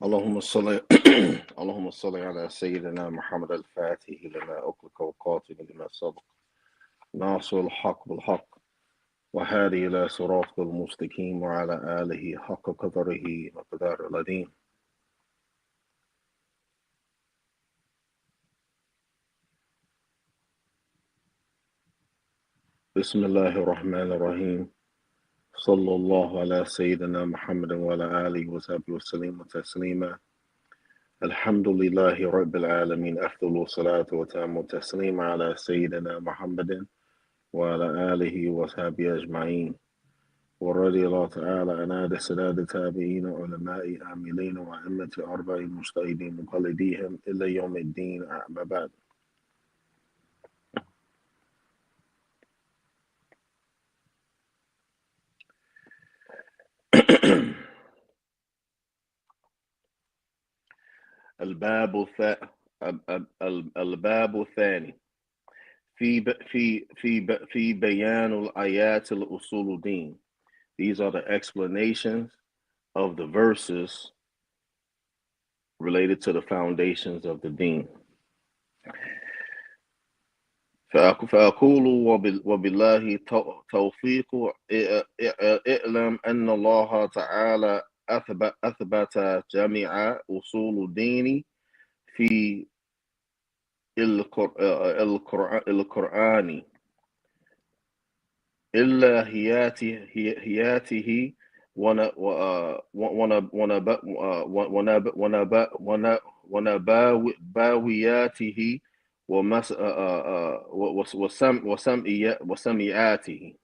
اللهم صل اللهم صل على سيدنا محمد الفاتح لما أغلق والقاتل لما سبق ناصر الحق بالحق وهادي إلى صراط المستقيم وعلى آله حق قدره وقدر العظيم. بسم الله الرحمن الرحيم. صلى الله على سيدنا محمد وعلى آله وصحبه وسلم تسليما. الحمد لله رب العالمين، أفضل الصلاة وتم التسليم على سيدنا محمد وعلى آله وصحبه أجمعين. ورضي الله تعالى عن هذا السادة التابعين وعلماء عاملين وأئمة أربع مجتهدين مقلديهم إلى يوم الدين، أما بعد. الباب الثاني في بيان الآيات الأصول الدين. These are the explanations of the verses related to the foundations of the deen. فأقول وبالله توفيق اعلم أن الله تعالى أثبت جميع أصول الدين في القرآن إلا هياته ونباوياته وسمياته.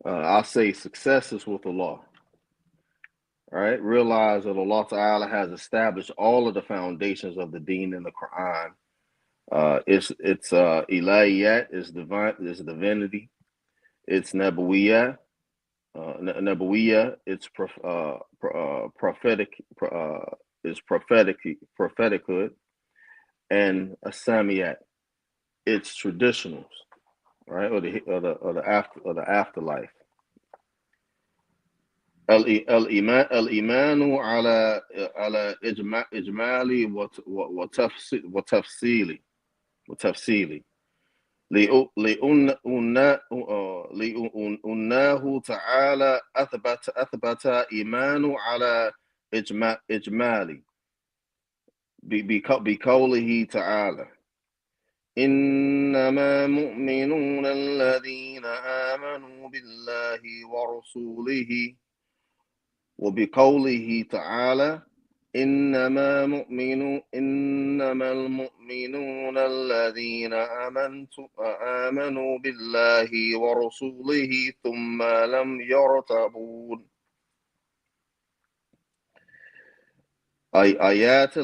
I'll say success is with Allah. All right, realize that Allah Ta'ala has established all of the foundations of the deen in the Quran. It's ilahiyat, is divine, is divinity. It's nabawiyah, it's prophetic, is prophetichood, and asamiyat, it's traditionals, right, or the afterlife. الإيمان على إجمالي وتفصيلي لأنه تعالى أثبت إيمان على إجمالي بقوله تعالى إنما مؤمنون الذين آمنوا بالله ورسوله، وبقوله تعالى إنما المؤمنون الذين آمنوا بالله ورسوله ثم لم يرتابوا. آيات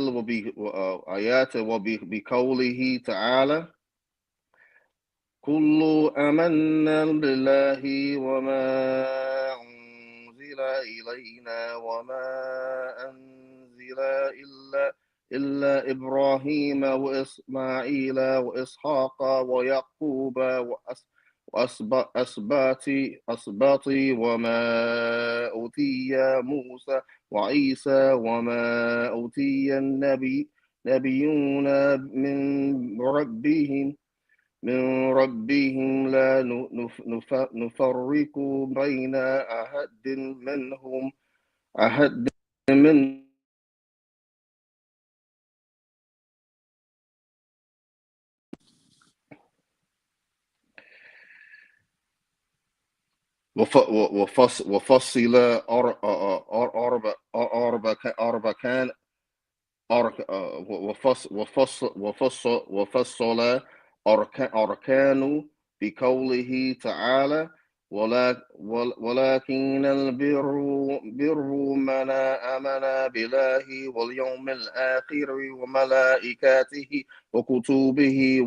وبقوله تعالى كل آمنا بالله وما أنزل إلينا وما أنزل إلا إبراهيم وإسماعيل وإسحاق ويعقوب وأسباط وما أوتي موسى وعيسى وما أوتي النبيون من ربهم لا نفرق بين أحد منهم وفصل أركان بقوله تعالى ولكن البر من آمن بالله واليوم الآخر وملائكته وكتبه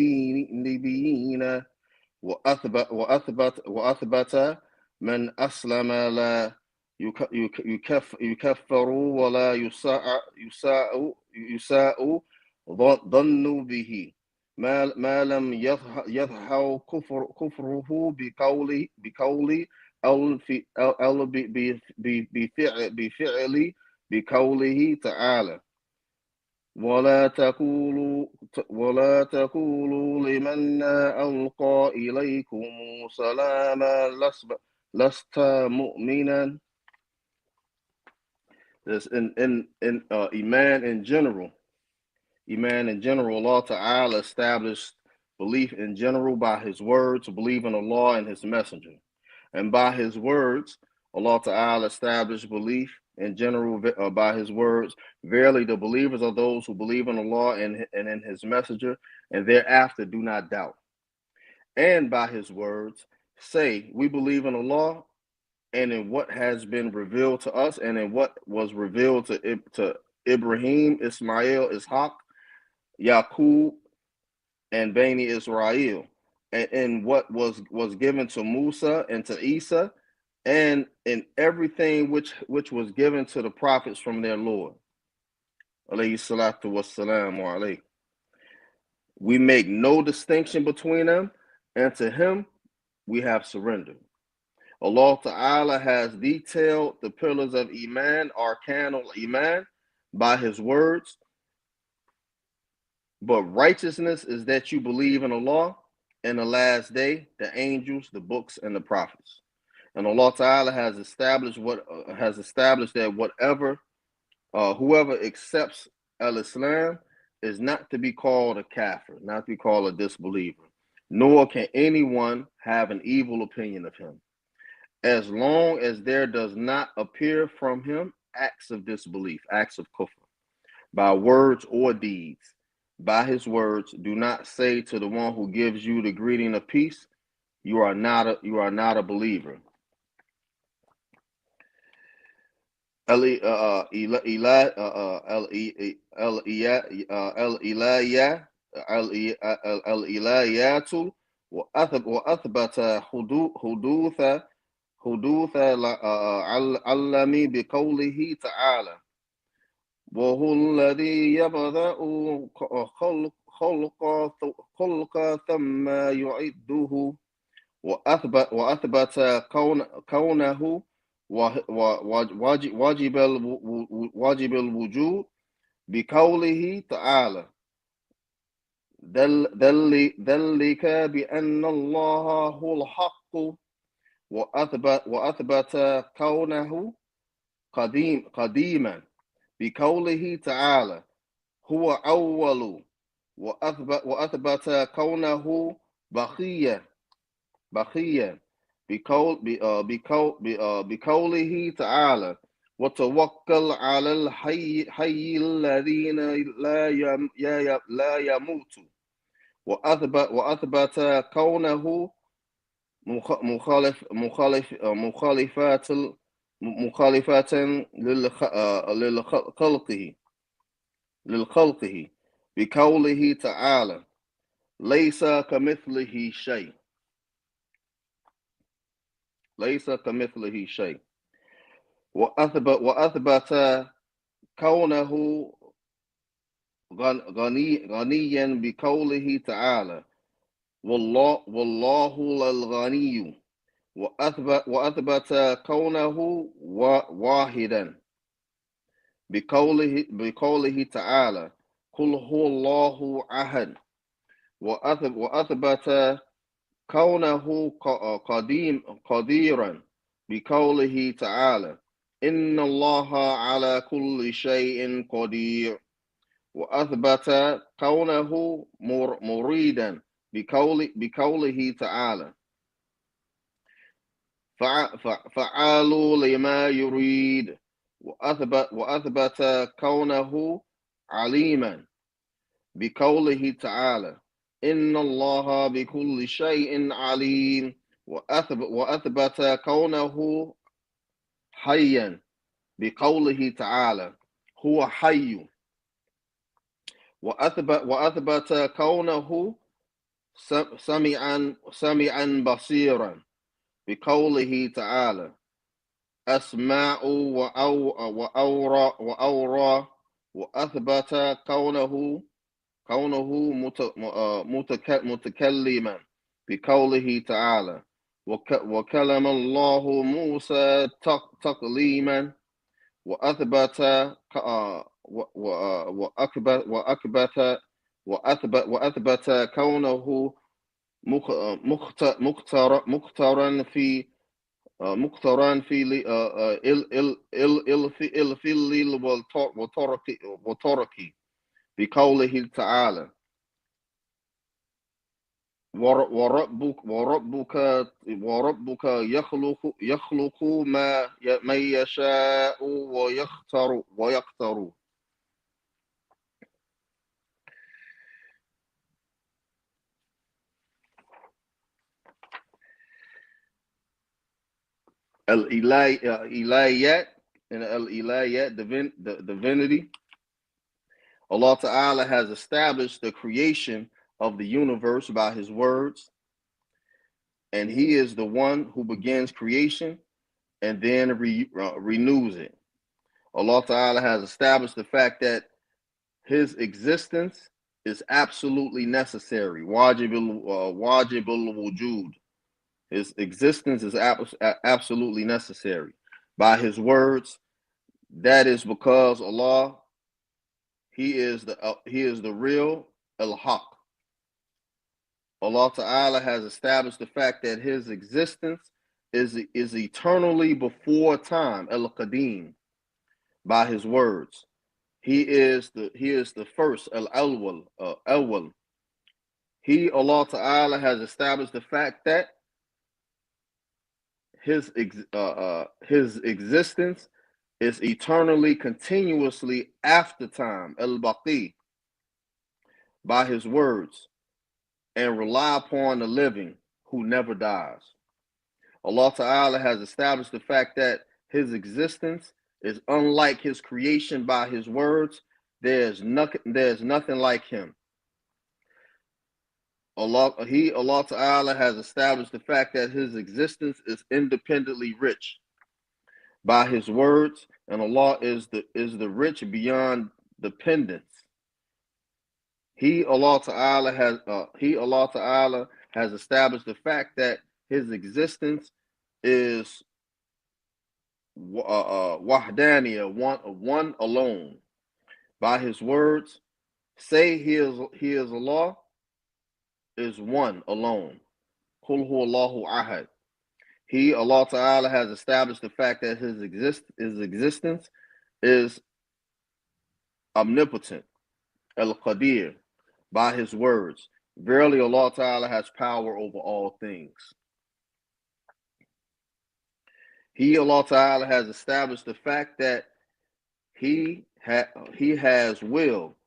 والنبيين وأثبت من أسلم لا يكفر ولا يساء ظن به ما لم يظهر كفره بقول أو في أو بفعل بقوله تعالى ولا تقولوا لمن ألقى إليكم سلاما لست مؤمنا. This in Iman in general. Iman in general, Allah Ta'ala established belief in general by His words, believe in Allah and His Messenger. And by His words, Allah Ta'ala established belief in general by His words. Verily, the believers are those who believe in Allah and in His Messenger, and thereafter do not doubt. And by His words, say, we believe in Allah and in what has been revealed to us and in what was revealed to Ibrahim, Ismail, Ishaq, Yaqub, and Bani Israel, and what was given to Musa and to Isa, and in everything which was given to the prophets from their Lord. Alayhi salatu wassalamu alayhi. We make no distinction between them, and to Him we have surrendered. Allah Ta'ala has detailed the pillars of Iman, Arkanul Iman, by His words. But righteousness is that you believe in Allah and the last day, the angels, the books, and the prophets. And Allah Ta'ala has established that whoever accepts al-Islam is not to be called a kafir, not to be called a disbeliever, nor can anyone have an evil opinion of him, as long as there does not appear from him acts of disbelief, acts of kufr, by words or deeds. By His words, do not say to the one who gives you the greeting of peace, you are not a believer. الإلهيات وأثبت حدوث علمي بقوله تعالى وهو الذي يبدأ خلق ثم يعيده وأثبت كونه واجب الوجود بقوله تعالى ذلك بأن الله هو الحق وأثبت كونه قديما بقوله تعالى هو أول وأثبت كونه بقيا بقوله تعالى وتوكل على الحي الذين لا يموت وأثبت كونه مخالفات للخلقه بقوله تعالى ليس كمثله شيء وأثبت كونه غنيا بقوله تعالى والله الغني وأثبت كونه واحدا بقوله تعالى قل هو الله أحد وأثبت كونه قديرا بقوله تعالى إن الله على كل شيء قدير وأثبت كونه مريدا بقوله تعالى فعالوا لما يريد وأثبت كونه عليما بقوله تعالى إن الله بكل شيء عليم وأثبت كونه حيا بقوله تعالى هو حي وأثبت كونه سميعا بصيرا بقوله تعالى أسمع وأورى وأثبت كونه كونه متكلما بقوله تعالى وكلم الله موسى تكليما وأثبت وأثبت كونه مختارا في الفل والترك بقوله تعالى وربك يخلق ما من يشاء ويختار الإلهيات and الإلهيات the divinity. Allah Ta'ala has established the creation of the universe by his words, and he is the one who begins creation and then renews it. Allah Ta'ala has established the fact that his existence is absolutely necessary. Wajibul wujud. His existence is absolutely necessary. By his words, that is because Allah, he is the real al-haq. Allah Ta'ala has established the fact that his existence is eternally before time, al-qadim, by his words. He is the first, al-awwal. He, Allah Ta'ala, has established the fact that his existence is eternally, continuously after time, al-baqi, by his words, and rely upon the living who never dies. Allah Ta'ala has established the fact that his existence is unlike his creation by his words. There's nothing like him. Allah Ta'ala has established the fact that his existence is independently rich by his words, and Allah is the rich beyond dependence. Allah Ta'ala has established the fact that his existence is wahdaniya, one alone. By his words, say he is Allah, is one alone. Qul huwallahu ahad. Allah Ta'ala has established the fact that his existence is omnipotent, al-qadir, by his words. Verily, Allah Ta'ala has power over all things. Allah Ta'ala has established the fact that he has will,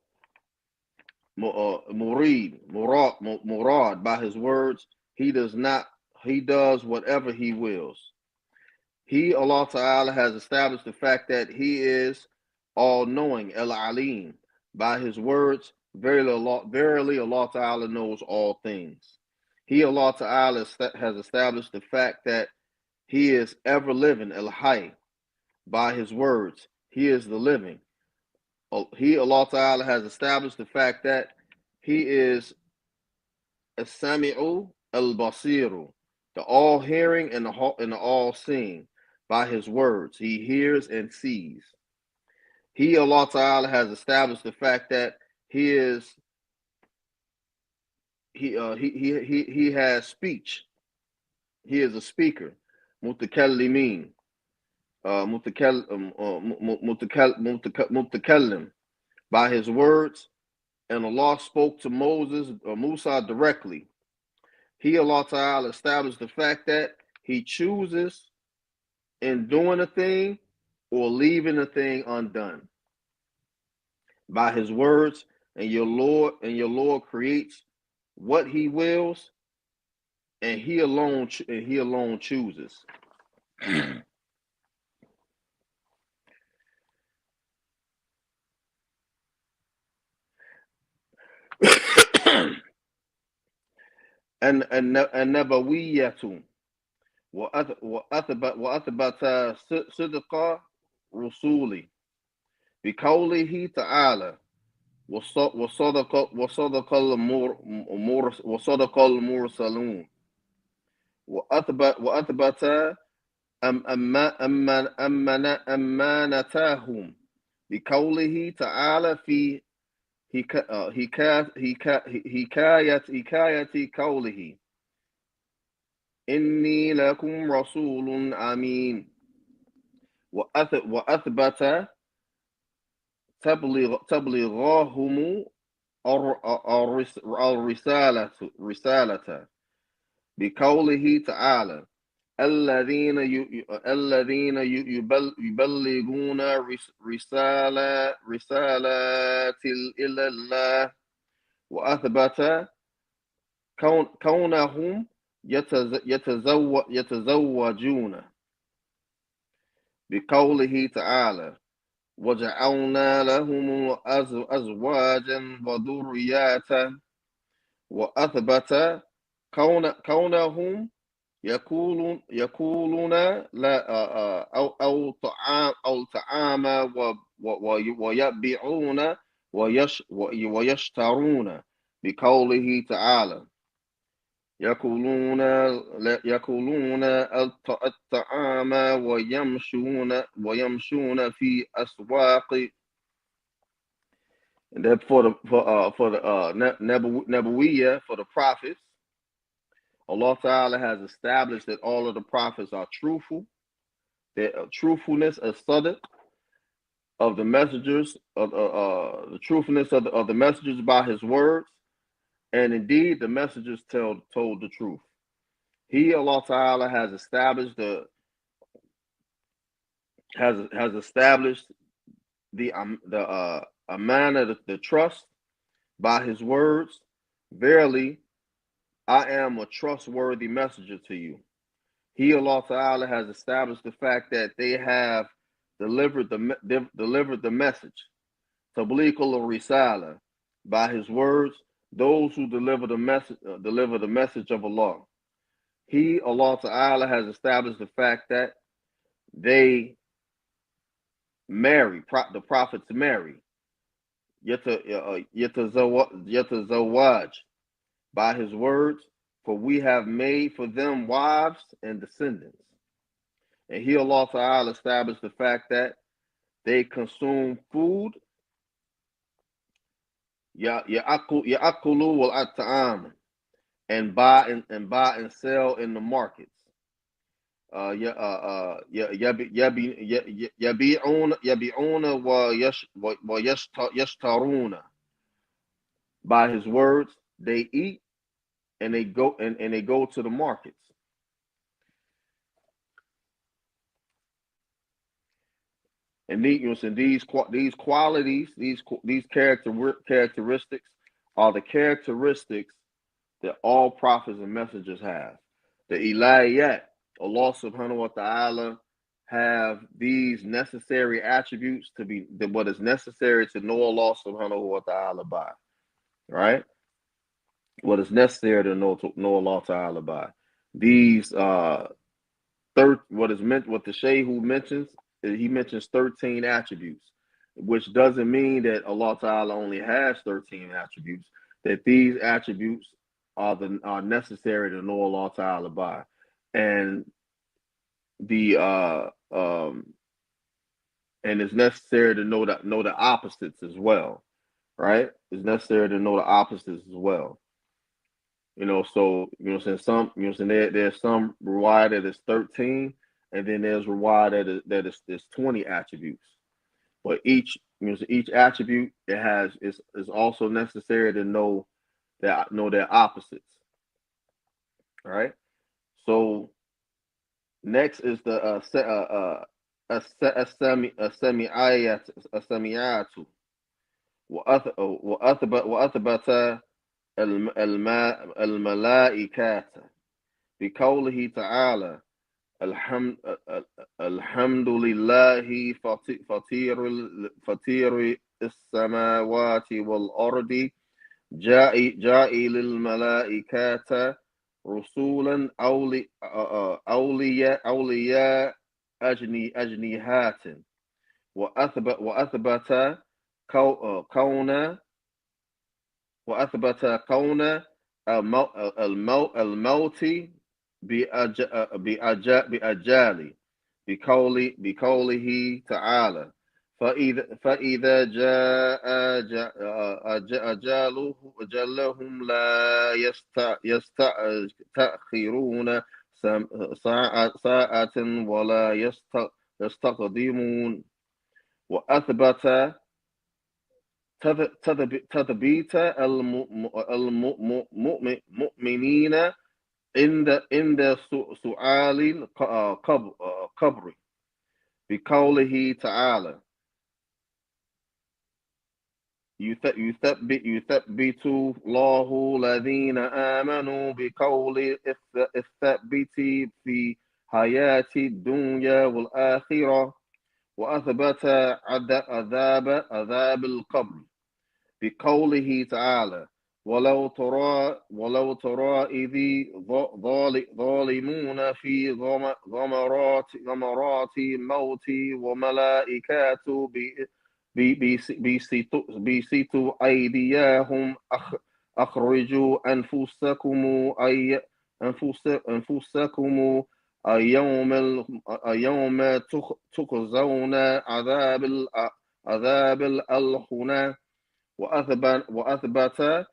murad, by his words. He does whatever he wills. Allah Ta'ala has established the fact that he is all-knowing, al-alim, by his words. Verily, Allah Ta'ala knows all things. Allah Ta'ala has established the fact that he is ever living, al-hayy, by his words. He is the living. Allah Ta'ala has established the fact that he is as-sami'u al-basiru, the all-hearing and the all-seeing, by his words. He hears and sees. Allah Ta'ala has established the fact that he has speech. He is a speaker. Mutakallimin. Mutakallim, by his words, and Allah spoke to Musa directly. Allah Ta'ala established the fact that he chooses in doing a thing or leaving a thing undone. By his words, and your Lord creates what he wills, and he alone chooses. النبوية وأثبت صدق رسولي بقوله تعالى وصدق المرسلون وأثبت أمانتهم بقوله تعالى في حكاية قوله إني لكم رسول أمين وأثبت تبلغهم الرسالة بقوله تعالى الذين يبلغون رسالات الله وأثبت كونهم يتزوجون بقوله تعالى وجعلنا لهم أزواجا وذريات وأثبت كونهم يقولون لا أو طعام ويبيعون ويشترون بقوله تعالى يقولون الطعام ويمشون في أسواق. And that for the Nabawiyyah, for the prophets, Allah Ta'ala has established that all of the prophets are truthful. Their truthfulness as Sadiq of the messengers, of the truthfulness of the messengers by his words, and indeed the messengers told the truth. He, Allah Ta'ala, has established the amana, the trust by his words. Verily, I am a trustworthy messenger to you. He, Allah Ta'ala, has established the fact that they have delivered the message, Tabliqul Risala, by his words, those who deliver the message of Allah. He, Allah Ta'ala, has established the fact that they marry, the prophets marry, yatazawaj, by his words, for we have made for them wives and descendants. And he, Allah Ta'ala, established the fact that they consume food, ya'akulu wal at'am, and buy and sell in the markets. يبيعون ويشترون. By his words, they eat and they go and they go to the markets. And these qualities, these characteristics are the characteristics that all prophets and messengers have. The ilahiyat, Allah subhanahu wa ta'ala, have these necessary attributes to be what is necessary to know Allah subhanahu wa ta'ala by. Right? What is necessary to know Allah ta'ala by. These what the Shaykh mentions, he mentions 13 attributes, which doesn't mean that Allah ta'ala only has 13 attributes, that these attributes are necessary to know Allah ta'ala by. And and it's necessary to know the opposites as well, right? It's necessary to know the opposites as well. So there's some riwayah that is 13, and then there's riwayah that is 20 attributes. But each attribute is also necessary to know their opposites. All right. So next is the السميعات وأثبت الملائكة بقوله تعالى الحمد لله فطير السماوات والأرض جائل الملائكة رسولا أولياء أجنحات وأثبت كون وأثبت كون الموت بأجال بقوله تعالى فإذا جاء أجلهم لا يستأخرون ساعة ولا يستقدمون. وأثبت تثبيت المؤمنين عند سؤال القبر بقوله تعالى يثبت الله الذين آمنوا بقول الثبت في حياة الدنيا والآخرة. وأثبت عذاب القبر بقوله تعالى ولو ترى إذ ظالمون في غمرات الموت وملائكات بسطوا أيديهم أخرجوا أنفسكم يوم تخزون عذاب الهنا. وأثبت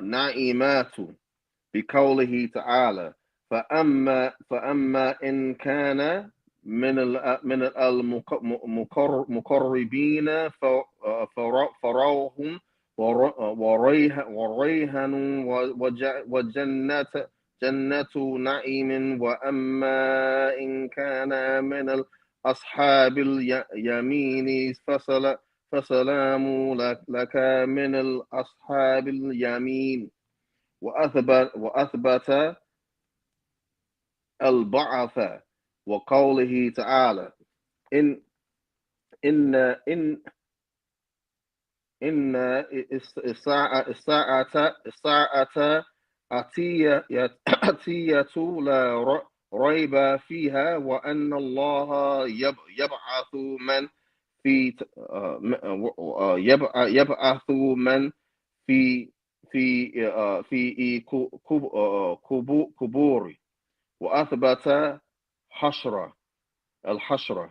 نعيمات بقوله تعالى فأما إن كان من المقربين فروح وريحان جنة نعيم. وأما إن كان من أصحاب اليمين فسلام لك من الأصحاب اليمين. وأثبت البعث وقوله تعالى إن الساعة أتية لا ريب فيها وأن الله يبعث من في قبور. وأثبت الحشر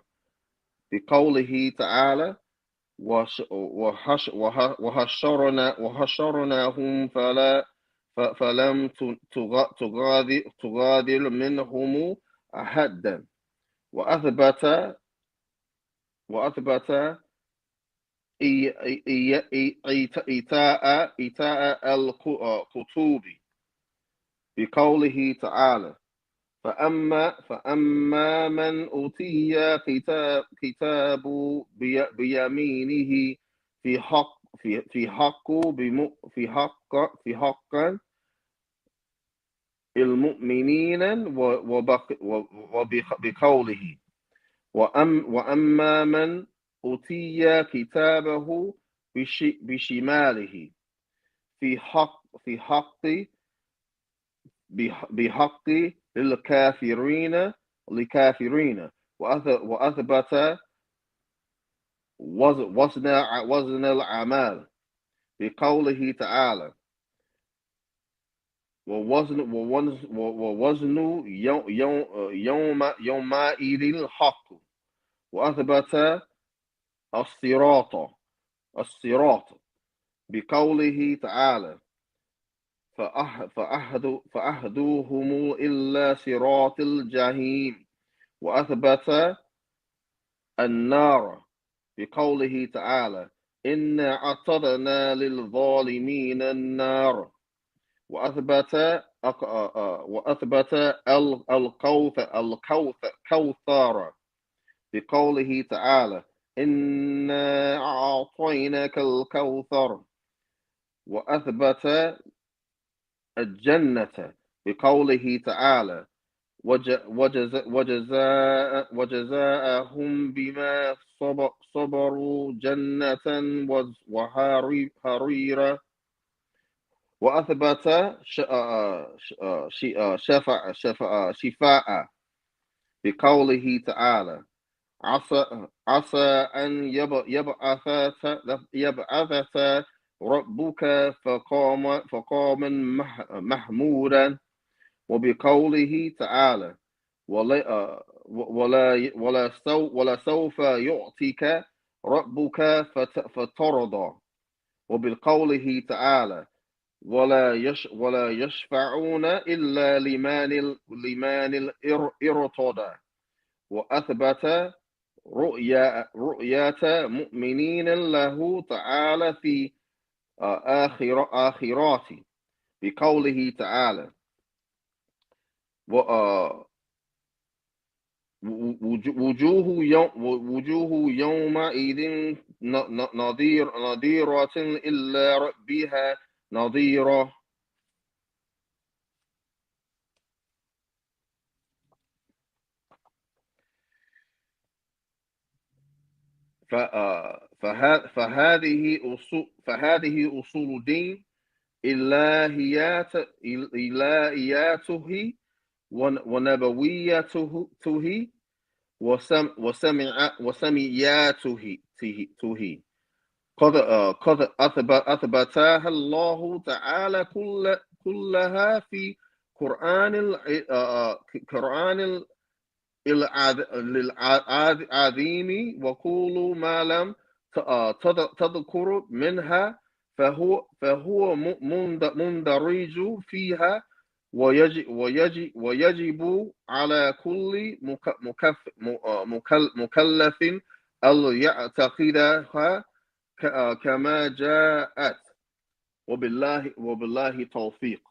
بقوله تعالى وحشرناهم فلم تغادر منهم أحدا. وأثبت إيتاء الكتب بقوله تعالى فأما من أوتي كتاب بيمينه في حق المؤمنين وبقوله وأما من أوتي كتابه بشماله في حق للكافرين. وأثبت وزن الأعمال بقوله تعالى ووزن يومئذ الحق. وأثبت الصراط بقوله تعالى فأهدوهم إلا صراط الجحيم. وأثبت النار بقوله تعالى إنا أعتدنا للظالمين النار. وأثبت الكوثر بقوله تعالى إنا أعطيناك الكوثر. وأثبت الجنة بقوله تعالى وجزاءهم بما صبروا جنة وحريرا. وأثبت شفاء بقوله تعالى عسى أن يبعثك ربك فقاما محمودا. وبقوله تعالى ولا سوف يعطيك ربك فترضى. وبقوله تعالى ولا يشفعون إلا لمن ارتضى. وأثبت رؤية مؤمنين له تعالى في آخرات بقوله تعالى وجوه يومئذ نضيرة إلا ربها نضيرة. فهذه أصول الدين إلهياته ونبويته وسمياته قد أثبتها الله تعالى كلها في قرآن العظيم. وكل ما لم تذكر منها فهو مندرج فيها. ويجب على كل مكلف أن يعتقدها كما جاءت. وبالله توفيق.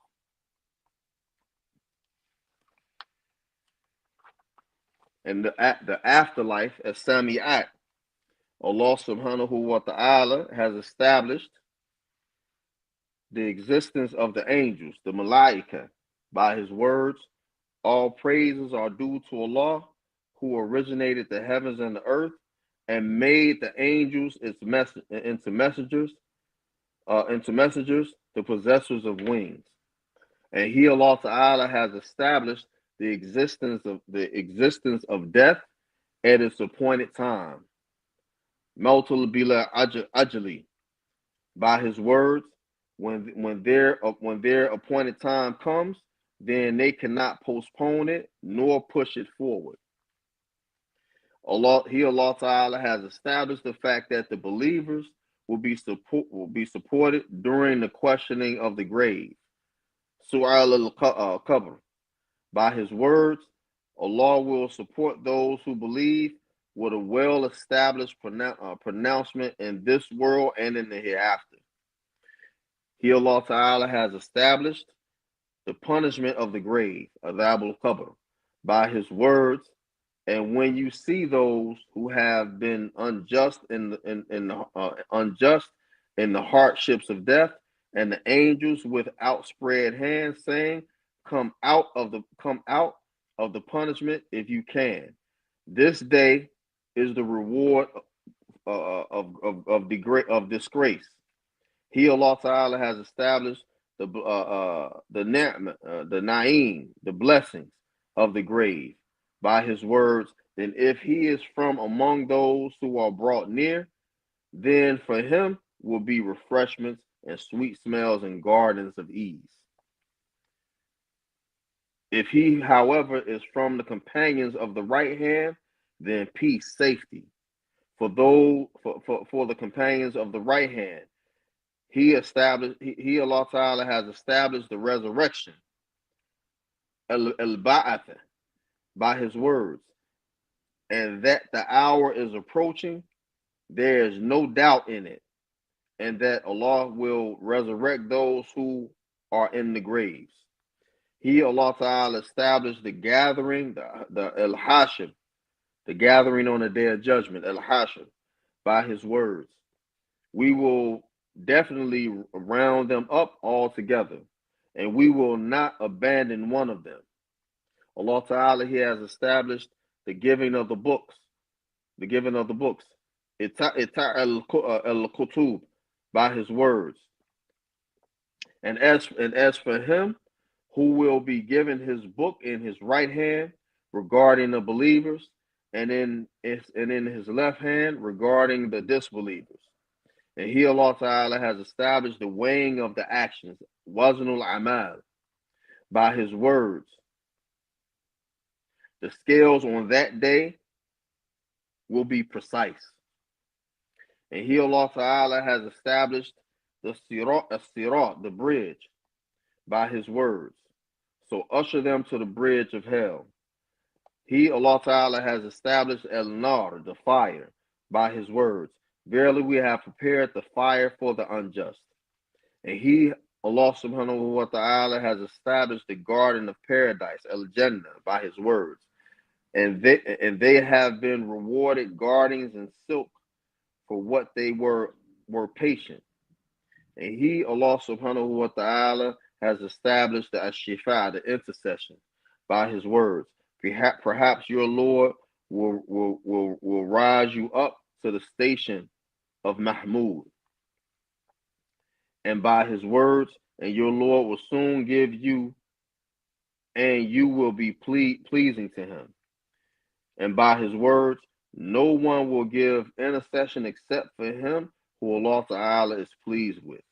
And the afterlife as Sami'at, Allah subhanahu wa ta'ala has established the existence of the angels, the Malaika, by his words. All praises are due to Allah, who originated the heavens and the earth and made the angels into messengers, the possessors of wings. And he, Allah Ta'ala, has established the existence of death at its appointed time. Mautul bila ajali, by his words, when their appointed time comes, then they cannot postpone it nor push it forward. Allah Ta'ala has established the fact that the believers will be supported during the questioning of the grave. Su'al al-Qabr. By his words, Allah will support those who believe with a well-established pronouncement in this world and in the hereafter. He, Allah Ta'ala, has established the punishment of the grave, Adhab al-Qabr, by his words. And when you see those who have been unjust in the hardships of death, and the angels with outspread hands saying, come out of the punishment if you can. This day is the reward of disgrace. He, Allah Ta'ala, has established the na'im, the blessings of the grave, by his words. Then if he is from among those who are brought near, then for him will be refreshments and sweet smells and gardens of ease. If he, however, is from the companions of the right hand, then peace, safety. For the companions of the right hand, he, Allah Ta'ala, has established the resurrection, al-ba'ath, by his words, and that the hour is approaching, there is no doubt in it, and that Allah will resurrect those who are in the graves. He, Allah Ta'ala, established the gathering, the al-hashim, the gathering on the day of judgment, al-hashim, by his words. We will definitely round them up all together, and we will not abandon one of them. Allah Ta'ala, he has established the giving of the books, al-kutub, by his words. And as for him who will be given his book in his right hand regarding the believers, and in his left hand regarding the disbelievers, And He, Allah Ta'ala, has established the weighing of the actions, Waznul Amal, by His words. The scales on that day will be precise. And He, Allah Ta'ala, has established the sirat, the bridge, by His words. So usher them to the bridge of hell. He, Allah Ta'ala, has established al-nar, the fire, by His words. Verily we have prepared the fire for the unjust. And He, Allah Subhanahu wa Ta'ala, has established the garden of paradise, al-Jannah, by His words. And they have been rewarded gardens and silk for what they were patient. And He, Allah Subhanahu wa Ta'ala, has established the Ash-Shifa, the intercession, by His words. Perhaps your Lord will rise you up to the station of Mahmud, and by His words, and your Lord will soon give you, and you will be pleasing to Him. And by His words, no one will give intercession except for Him who Allah Ta'ala is pleased with.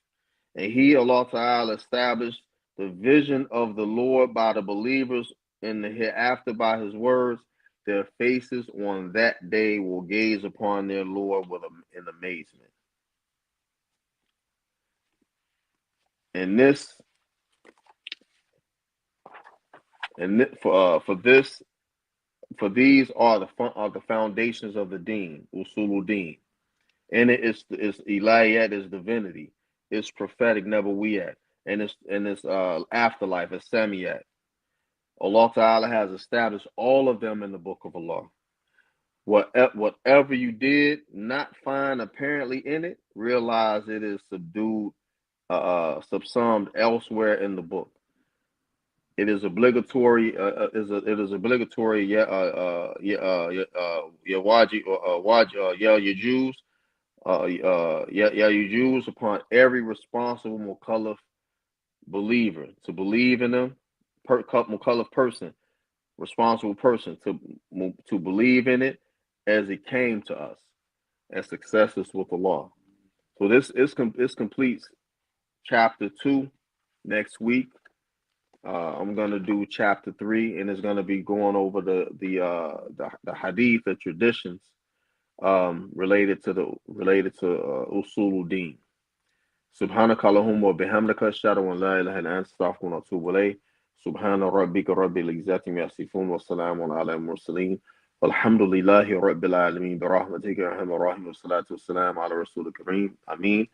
And He, Allah Ta'ala, established the vision of the Lord by the believers in the hereafter by His words. Their faces on that day will gaze upon their Lord in amazement. And for these are the foundations of the Deen, Usulul Deen. And it's Ilahiyat is divinity, it's prophetic Nabawiyyat, and it's afterlife, it's Samiyat. Allah Ta'ala has established all of them in the Book of Allah. Whatever you did not find apparently in it, realize it is subsumed elsewhere in the book. It is obligatory. It is obligatory. Yajuz upon every responsible mukallaf believer to believe in them. Mukallaf person, responsible person to believe in it as it came to us as successors with Allah. So this completes chapter 2. Next week, I'm gonna do chapter 3, and it's gonna be going over the hadith, the traditions related to usulul deen. Subhanaka Allahumma wa bihamdika ashhadu an la ilaha illa anta astaghfiruka wa atubu ilayk. Subhana rabbika rabbil izzati amma yasifun wa salamun ala al-mursalin. Walhamdulillahi rabbil alamin bi rahmatika ya arhamar rahim wa salatu wassalam ala rasulil kareem. Ameen.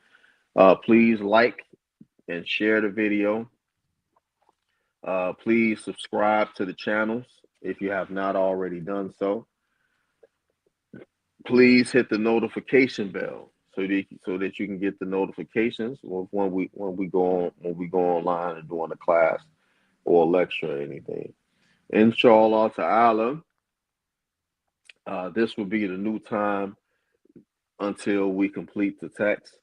Please like and share the video. Please subscribe to the channels if you have not already done so. Please hit the notification bell so that you can get the notifications when we go online and doing a class or a lecture or anything. Inshallah Ta'ala, this will be the new time until we complete the text,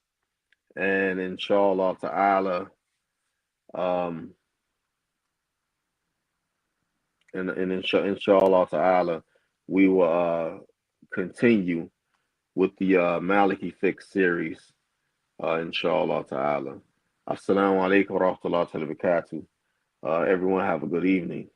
and Inshallah Ta'ala, Inshallah Ta'ala, we will continue with the Maliki fiqh series, Inshallah Ta'ala. Assalamu alaikum wa rahmatullahi wa barakatuh. Everyone have a good evening.